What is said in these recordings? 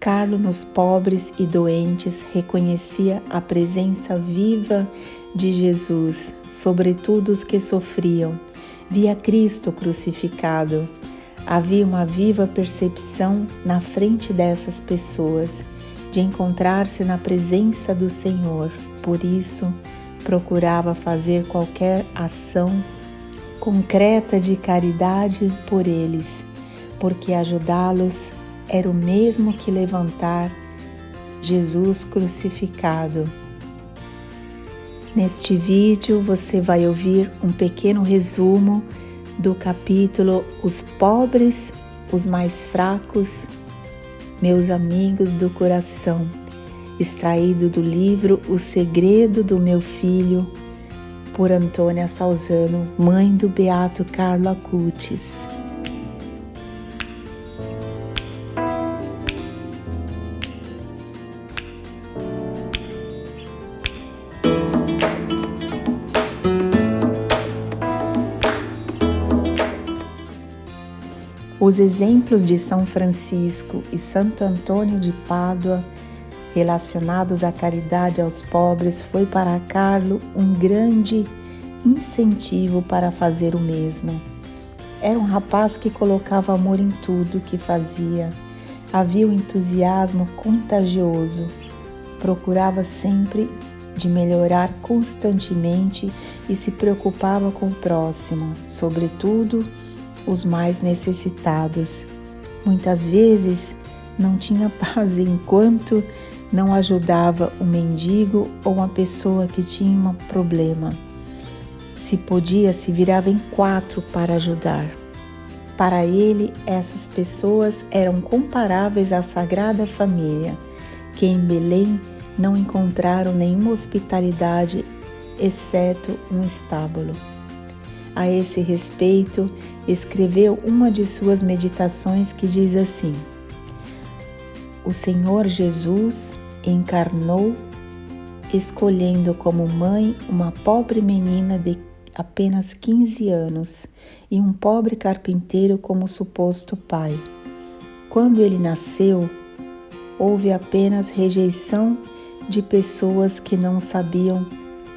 Carlo, nos pobres e doentes, reconhecia a presença viva de Jesus, sobretudo os que sofriam. Via Cristo crucificado. Havia uma viva percepção na frente dessas pessoas de encontrar-se na presença do Senhor. Por isso, procurava fazer qualquer ação concreta de caridade por eles, porque ajudá-los era o mesmo que levantar Jesus crucificado. Neste vídeo você vai ouvir um pequeno resumo do capítulo Os Pobres, os Mais Fracos, Meus Amigos do Coração, extraído do livro O Segredo do Meu Filho, por Antônia Salzano, mãe do Beato Carlo Acutis. Os exemplos de São Francisco e Santo Antônio de Pádua relacionados à caridade aos pobres foi para Carlo um grande incentivo para fazer o mesmo. Era um rapaz que colocava amor em tudo que fazia. Havia um entusiasmo contagioso. Procurava sempre de melhorar constantemente e se preocupava com o próximo, sobretudo os mais necessitados. Muitas vezes não tinha paz enquanto não ajudava um mendigo ou uma pessoa que tinha um problema. Se podia, se virava em 4 para ajudar. Para ele, essas pessoas eram comparáveis à Sagrada Família, que em Belém não encontraram nenhuma hospitalidade, exceto um estábulo. A esse respeito, escreveu uma de suas meditações que diz assim: o Senhor Jesus encarnou, escolhendo como mãe uma pobre menina de apenas 15 anos e um pobre carpinteiro como suposto pai. Quando ele nasceu, houve apenas rejeição de pessoas que não sabiam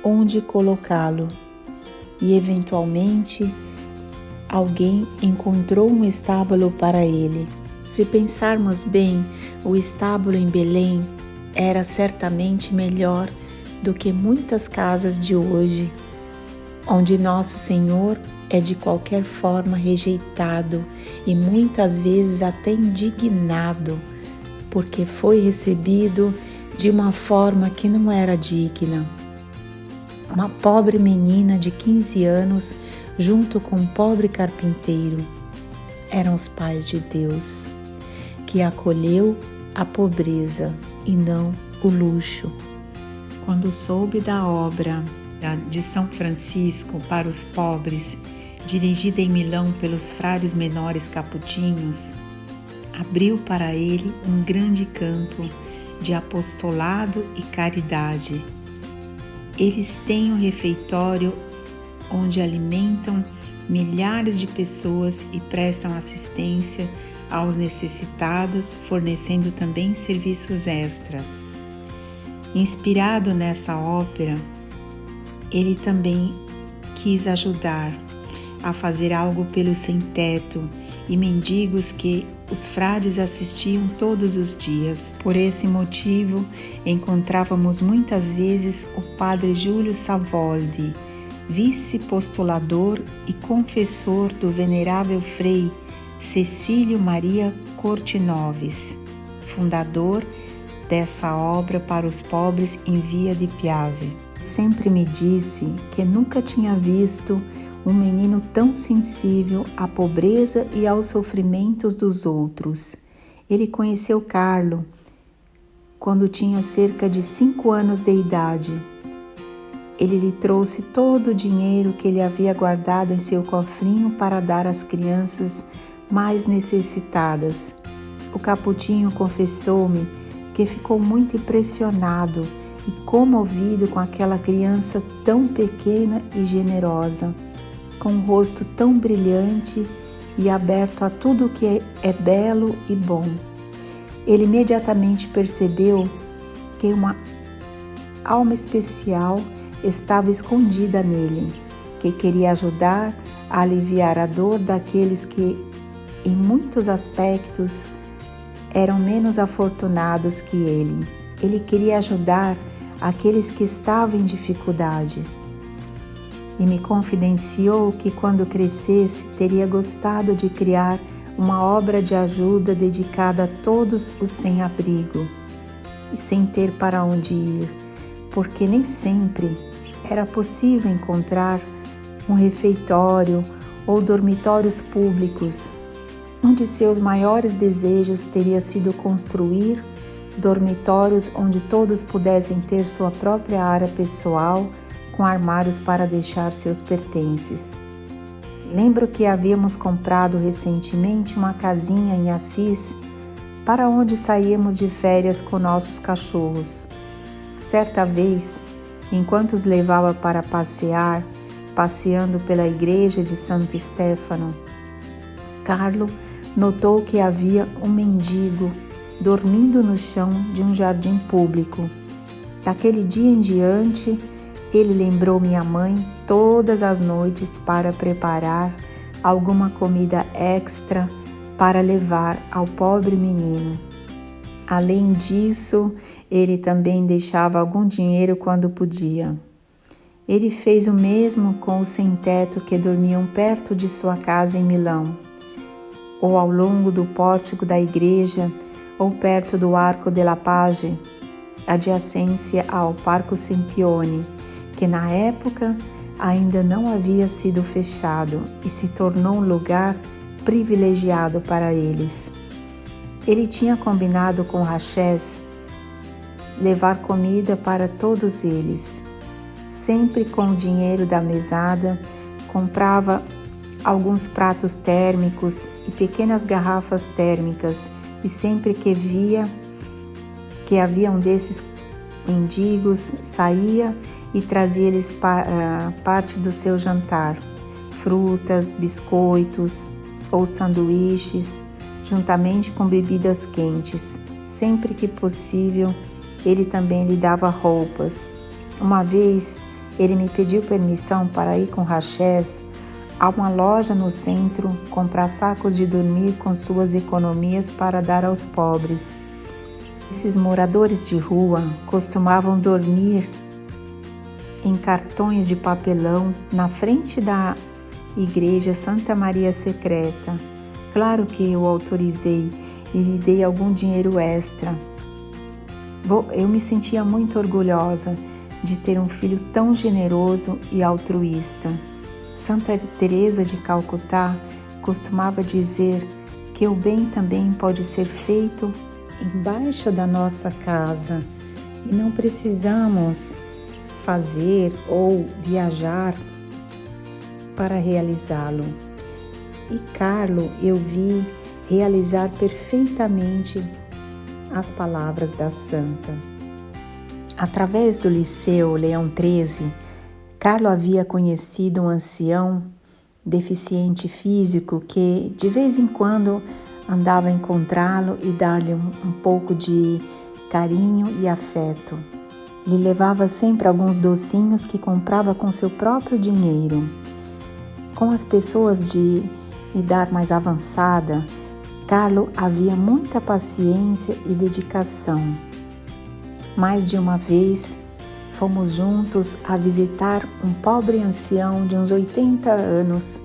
onde colocá-lo. E eventualmente alguém encontrou um estábulo para ele. Se pensarmos bem, o estábulo em Belém era certamente melhor do que muitas casas de hoje, onde Nosso Senhor é de qualquer forma rejeitado e muitas vezes até indignado, porque foi recebido de uma forma que não era digna. Uma pobre menina de 15 anos, junto com um pobre carpinteiro, eram os pais de Deus, que acolheu a pobreza e não o luxo. Quando soube da obra de São Francisco para os pobres, dirigida em Milão pelos frades menores capuchinhos, abriu para ele um grande campo de apostolado e caridade. Eles têm um refeitório onde alimentam milhares de pessoas e prestam assistência aos necessitados, fornecendo também serviços extra. Inspirado nessa ópera, ele também quis ajudar a fazer algo pelos sem-teto e mendigos que os frades assistiam todos os dias. Por esse motivo, encontrávamos muitas vezes o padre Júlio Savoldi, vice-postulador e confessor do venerável frei Cecílio Maria Cortinoves, fundador dessa obra para os pobres em Via di Piave. Sempre me disse que nunca tinha visto um menino tão sensível à pobreza e aos sofrimentos dos outros. Ele conheceu Carlo quando tinha cerca de 5 anos de idade. Ele lhe trouxe todo o dinheiro que ele havia guardado em seu cofrinho para dar às crianças mais necessitadas. O capuchinho confessou-me que ficou muito impressionado e comovido com aquela criança tão pequena e generosa, com um rosto tão brilhante e aberto a tudo que é belo e bom. Ele imediatamente percebeu que uma alma especial estava escondida nele, que queria ajudar a aliviar a dor daqueles que, em muitos aspectos, eram menos afortunados que ele. Ele queria ajudar aqueles que estavam em dificuldade. E me confidenciou que quando crescesse teria gostado de criar uma obra de ajuda dedicada a todos os sem-abrigo e sem ter para onde ir, porque nem sempre era possível encontrar um refeitório ou dormitórios públicos. Um de seus maiores desejos teria sido construir dormitórios onde todos pudessem ter sua própria área pessoal, com armários para deixar seus pertences. Lembro que havíamos comprado recentemente uma casinha em Assis, para onde saíamos de férias com nossos cachorros. Certa vez, enquanto os levava para passear, passeando pela igreja de Santo Stefano, Carlo notou que havia um mendigo dormindo no chão de um jardim público. Daquele dia em diante, ele lembrou minha mãe todas as noites para preparar alguma comida extra para levar ao pobre menino. Além disso, ele também deixava algum dinheiro quando podia. Ele fez o mesmo com os sem-teto que dormiam perto de sua casa em Milão, ou ao longo do pórtico da igreja, ou perto do Arco della Pace, adjacência ao Parco Sempione, que na época ainda não havia sido fechado e se tornou um lugar privilegiado para eles. Ele tinha combinado com Rachés levar comida para todos eles. Sempre com o dinheiro da mesada, comprava alguns pratos térmicos e pequenas garrafas térmicas, e sempre que via que havia um desses mendigos, saía e trazia-lhes parte do seu jantar, frutas, biscoitos ou sanduíches, juntamente com bebidas quentes. Sempre que possível, ele também lhe dava roupas. Uma vez, ele me pediu permissão para ir com Rachés a uma loja no centro comprar sacos de dormir com suas economias para dar aos pobres. Esses moradores de rua costumavam dormir em cartões de papelão na frente da igreja Santa Maria Secreta. Claro que eu autorizei e lhe dei algum dinheiro extra. Eu me sentia muito orgulhosa de ter um filho tão generoso e altruísta. Santa Teresa de Calcutá costumava dizer que o bem também pode ser feito embaixo da nossa casa e não precisamos fazer ou viajar para realizá-lo. E Carlo eu vi realizar perfeitamente as palavras da santa. Através do Liceu Leão XIII, Carlo havia conhecido um ancião deficiente físico que de vez em quando andava a encontrá-lo e dar-lhe um pouco de carinho e afeto. Lhe levava sempre alguns docinhos que comprava com seu próprio dinheiro. Com as pessoas de idade mais avançada, Carlo havia muita paciência e dedicação. Mais de uma vez, fomos juntos a visitar um pobre ancião de uns 80 anos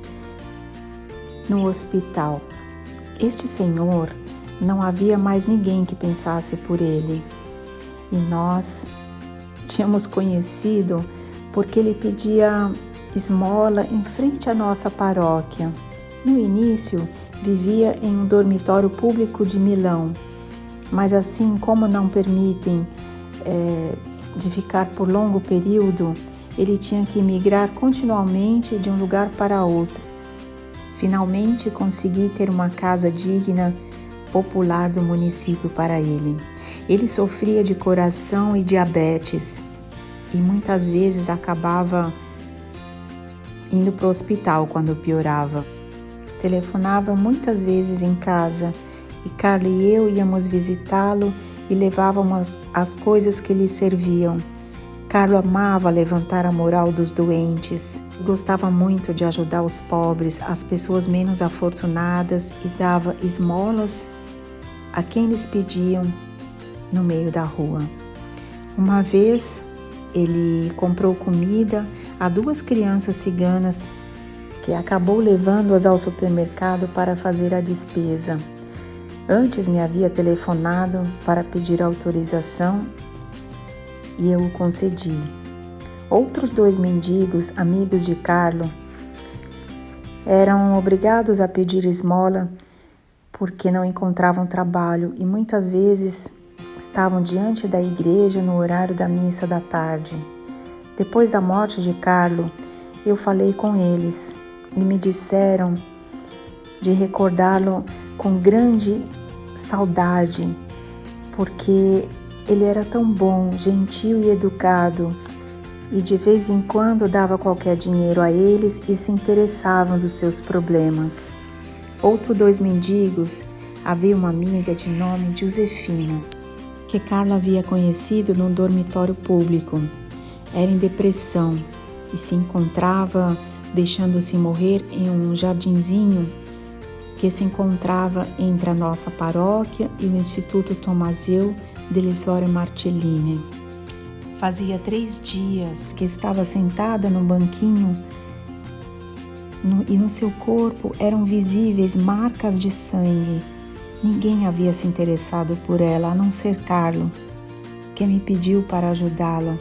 no hospital. Este senhor, não havia mais ninguém que pensasse por ele. E nós tínhamos conhecido porque ele pedia esmola em frente à nossa paróquia. No início, vivia em um dormitório público de Milão, mas assim como não permitem de ficar por longo período, ele tinha que migrar continuamente de um lugar para outro. Finalmente consegui ter uma casa digna, popular do município para ele. Ele sofria de coração e diabetes e muitas vezes acabava indo para o hospital quando piorava. Telefonava muitas vezes em casa e Carlo e eu íamos visitá-lo e levávamos as coisas que lhe serviam. Carlo amava levantar a moral dos doentes, gostava muito de ajudar os pobres, as pessoas menos afortunadas e dava esmolas a quem lhes pediam no meio da rua. Uma vez ele comprou comida a 2 crianças ciganas que acabou levando-as ao supermercado para fazer a despesa. Antes me havia telefonado para pedir autorização e eu o concedi. Outros 2 mendigos, amigos de Carlo, eram obrigados a pedir esmola porque não encontravam trabalho e muitas vezes estavam diante da igreja no horário da missa da tarde. Depois da morte de Carlo, eu falei com eles e me disseram de recordá-lo com grande saudade, porque ele era tão bom, gentil e educado, e de vez em quando dava qualquer dinheiro a eles e se interessavam dos seus problemas. Outros 2 mendigos, havia uma amiga de nome Josefina, que Carlo havia conhecido num dormitório público. Era em depressão e se encontrava deixando-se morrer em um jardinzinho que se encontrava entre a nossa paróquia e o Instituto Tommaseo delle Suore Marcelline. Fazia 3 dias que estava sentada no banquinho e no seu corpo eram visíveis marcas de sangue. Ninguém havia se interessado por ela, a não ser Carlo, que me pediu para ajudá-la.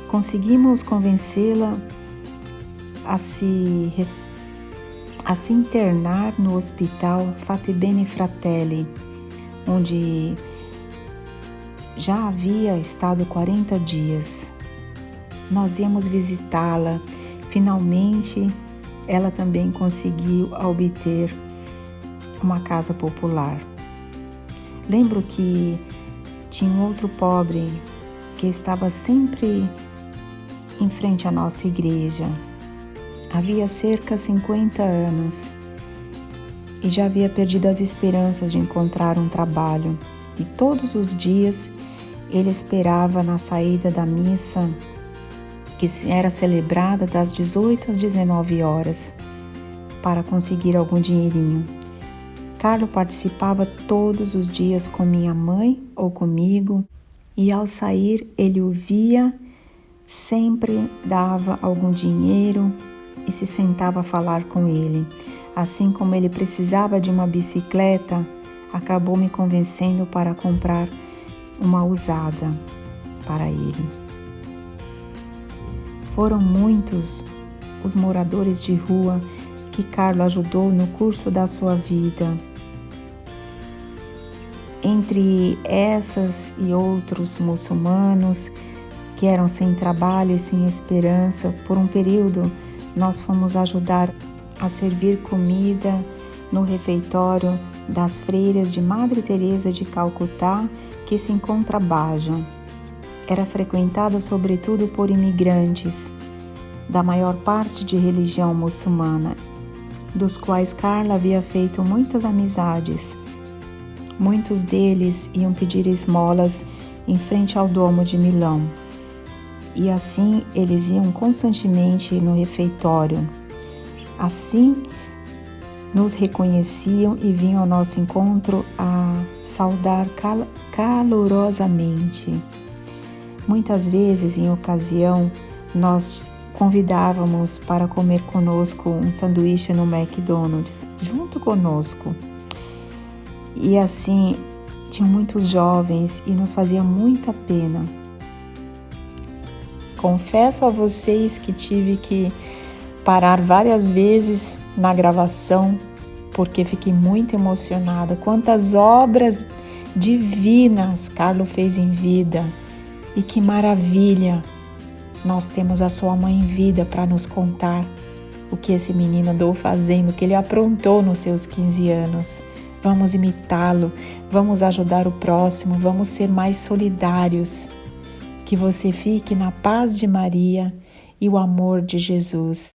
Conseguimos convencê-la a se internar no hospital Fatebenefratelli, Fratelli, onde já havia estado 40 dias. Nós íamos visitá-la. Finalmente, ela também conseguiu obter uma casa popular. Lembro que tinha um outro pobre que estava sempre em frente à nossa igreja. Havia cerca de 50 anos e já havia perdido as esperanças de encontrar um trabalho. E todos os dias ele esperava na saída da missa, que era celebrada das 18 às 19 horas, para conseguir algum dinheirinho. Carlo participava todos os dias com minha mãe ou comigo, e ao sair ele o via, sempre dava algum dinheiro e se sentava a falar com ele. Assim como ele precisava de uma bicicleta, acabou me convencendo para comprar uma usada para ele. Foram muitos os moradores de rua que Carlo ajudou no curso da sua vida. Entre essas e outros muçulmanos que eram sem trabalho e sem esperança, por um período nós fomos ajudar a servir comida no refeitório das freiras de Madre Teresa de Calcutá, que se encontra Bajan. Era frequentada sobretudo por imigrantes da maior parte de religião muçulmana, dos quais Carlo havia feito muitas amizades. Muitos deles iam pedir esmolas em frente ao Duomo de Milão, e assim eles iam constantemente no refeitório. Assim nos reconheciam e vinham ao nosso encontro a saudar calorosamente. Muitas vezes, em ocasião, nós convidávamos para comer conosco um sanduíche no McDonald's, junto conosco. E assim, tinham muitos jovens e nos fazia muita pena. Confesso a vocês que tive que parar várias vezes na gravação, porque fiquei muito emocionada. Quantas obras divinas Carlo fez em vida, e que maravilha nós temos a sua mãe em vida para nos contar o que esse menino andou fazendo, o que ele aprontou nos seus 15 anos. Vamos imitá-lo, vamos ajudar o próximo, vamos ser mais solidários. Que você fique na paz de Maria e o amor de Jesus.